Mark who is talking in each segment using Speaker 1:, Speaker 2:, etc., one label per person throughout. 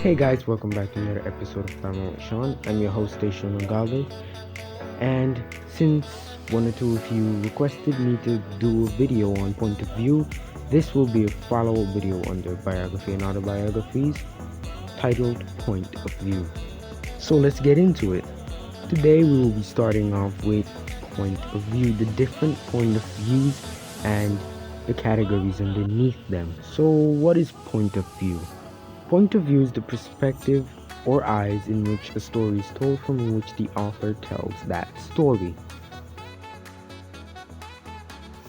Speaker 1: Hey guys, welcome back to another episode of Time with Sean. I'm your host, Station Mangale, and since one or two of you requested me to do a video on point of view, this will be a follow-up video under biography and autobiographies titled Point of View. So let's get into it. Today we will be starting off with point of view, the different point of views and the categories underneath them. So what is point of view? Point of view is the perspective or eyes in which a story is told, from which the author tells that story.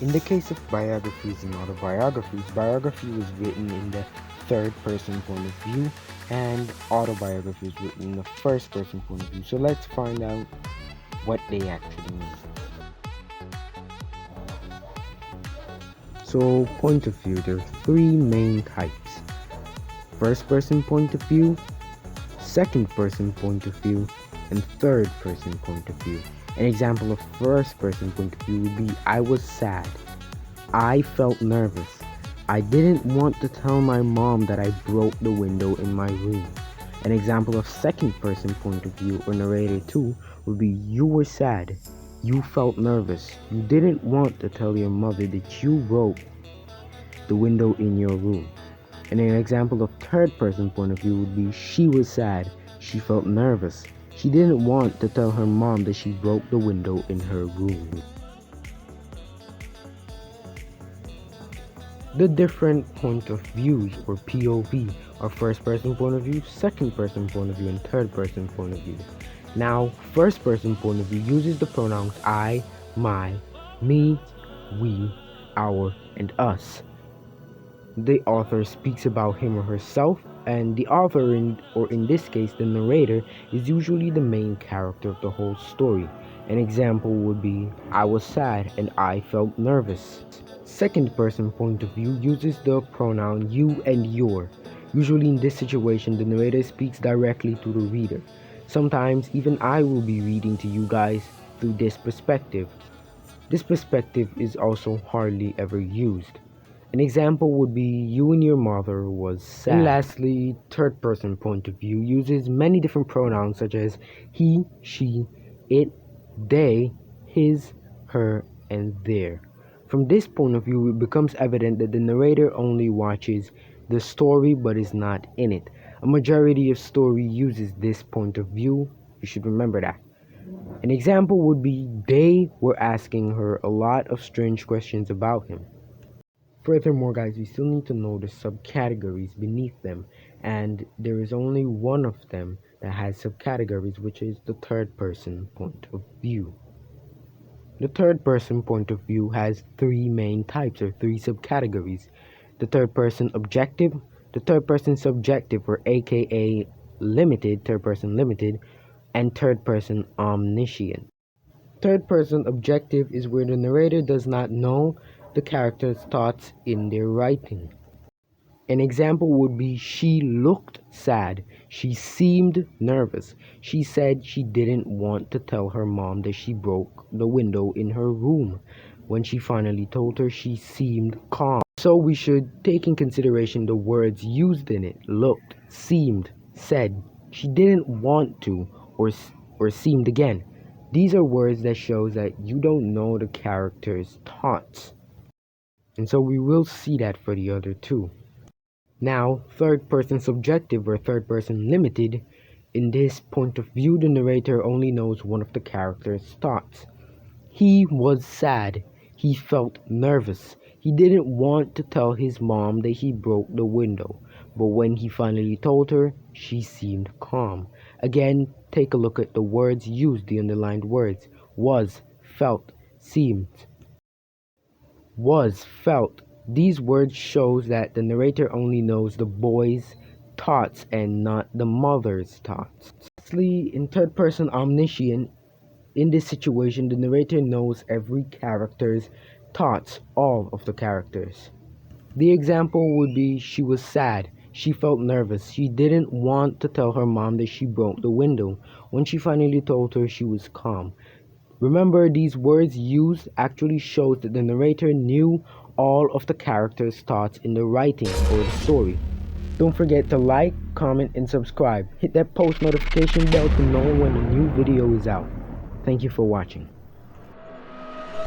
Speaker 1: In the case of biographies and autobiographies, biography was written in the third person point of view and autobiography is written in the first person point of view. So let's find out what they actually mean. So point of view, there are three main types. First person point of view, second person point of view, and third person point of view. An example of first person point of view would be: I was sad. I felt nervous. I didn't want to tell my mom that I broke the window in my room. An example of second person point of view or narrator 2 would be: you were sad. You felt nervous. You didn't want to tell your mother that you broke the window in your room. And an example of third person point of view would be: she was sad. She felt nervous. She didn't want to tell her mom that she broke the window in her room. The different point of views or POV are first person point of view, second person point of view, and third person point of view. Now, first person point of view uses the pronouns I, my, me, we, our, and us. The author speaks about him or herself, and the author, in this case the narrator, is usually the main character of the whole story. An example would be: I was sad and I felt nervous. Second person point of view uses the pronoun you and your. Usually in this situation, the narrator speaks directly to the reader. Sometimes even I will be reading to you guys through this perspective. This perspective is also hardly ever used. An example would be: you and your mother was sad. And lastly, third person point of view uses many different pronouns such as he, she, it, they, his, her, and their. From this point of view, it becomes evident that the narrator only watches the story but is not in it. A majority of story uses this point of view. You should remember that. An example would be: they were asking her a lot of strange questions about him. Furthermore, guys, we still need to know the subcategories beneath them, and there is only one of them that has subcategories, which is the third person point of view. The third person point of view has three main types or three subcategories: the third person objective, the third person subjective or aka limited, third person limited, and third person omniscient. Third person objective is where the narrator does not know the character's thoughts in their writing. An example would be: she looked sad. She seemed nervous. She said she didn't want to tell her mom that she broke the window in her room. When she finally told her, she seemed calm. So we should take in consideration the words used in it: looked, seemed, said, she didn't want to, or seemed again. These are words that shows that you don't know the character's thoughts. And so we will see that for the other two. Now, third person subjective or third person limited. In this point of view, the narrator only knows one of the character's thoughts. He was sad. He felt nervous. He didn't want to tell his mom that he broke the window. But when he finally told her, she seemed calm. Again, take a look at the words used, the underlined words: was, felt, seemed. Was, felt. These words shows that the narrator only knows the boy's thoughts and not the mother's thoughts. Lastly, in third person omniscient, in this situation, the narrator knows every character's thoughts, all of the characters. The example would be: she was sad. She felt nervous. She didn't want to tell her mom that she broke the window. When she finally told her, she was calm. Remember, these words used actually shows that the narrator knew all of the character's thoughts in the writing or the story. Don't forget to like, comment, and subscribe. Hit that post notification bell to know when a new video is out. Thank you for watching.